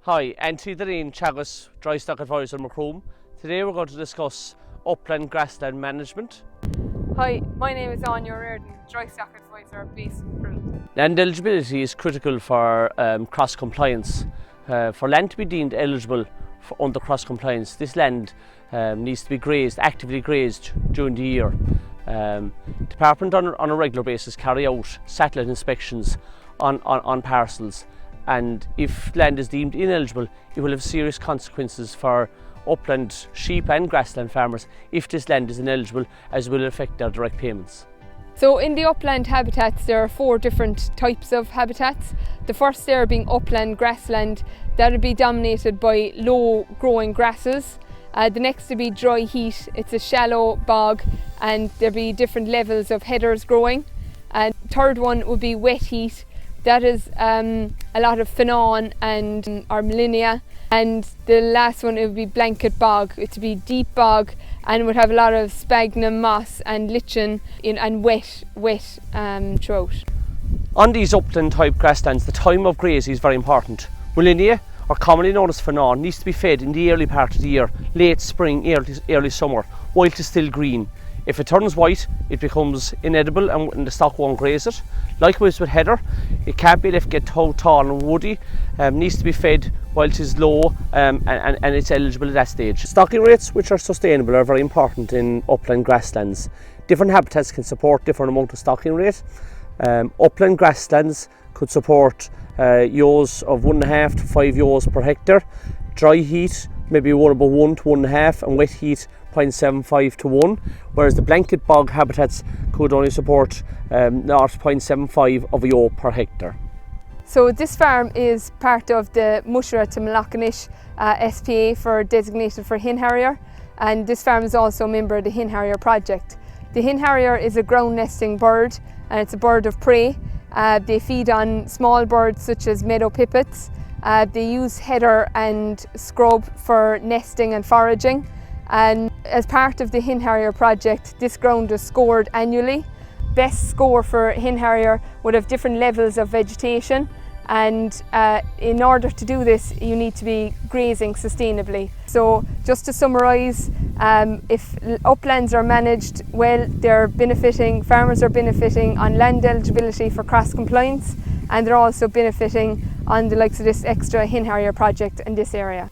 Hi, Dineen, Teagasc, Drystock advisor Macroom. Today we're going to discuss upland grassland management. Hi, my name is Aine, Riordan, Drystock advisor based in Macroom. Land eligibility is critical for cross-compliance. For land to be deemed eligible under cross-compliance, this land needs to be grazed, actively grazed during the year. Department on a regular basis carry out satellite inspections on parcels, and if land is deemed ineligible, it will have serious consequences for upland sheep and grassland farmers if this land is ineligible, as will affect their direct payments. So in the upland habitats there are 4 different types of habitats. The first there being upland grassland, that would be dominated by low growing grasses. The next to be dry heath, it's a shallow bog and there'll be different levels of headers growing. And third one would be wet heath, that is a lot of phenon and armelinia. And the last one, it would be blanket bog. It would be deep bog and would have a lot of sphagnum moss and lichen and wet throughout. On these upland type grasslands, the time of grazing is very important. Armelinia, or commonly known as phenon, needs to be fed in the early part of the year, late spring, early summer, while it is still green. If it turns white, it becomes inedible and the stock won't graze it. Likewise with heather, it can't be left get too tall and woody, needs to be fed while it is low and it's eligible at that stage. Stocking rates, which are sustainable, are very important in upland grasslands. Different habitats can support different amount of stocking rate. Upland grasslands could support ewes of 1.5 to 5 ewes per hectare. Dry heath, maybe about 1 to 1.5, and wet heath 0.75 to 1, whereas the blanket bog habitats could only support 0.75 of a ewe per hectare. So this farm is part of the Mushra to Malacanish SPA designated for Hen Harrier, and this farm is also a member of the Hen Harrier project. The Hen Harrier is a ground nesting bird and it's a bird of prey. They feed on small birds such as meadow pipits. They use heather and scrub for nesting and foraging. And as part of the Hen Harrier project, this ground is scored annually. Best score for Hen Harrier would have different levels of vegetation, and in order to do this you need to be grazing sustainably. So just to summarise, if uplands are managed well, farmers are benefiting on land eligibility for cross compliance, and they're also benefiting on the likes of this extra Hen Harrier project in this area.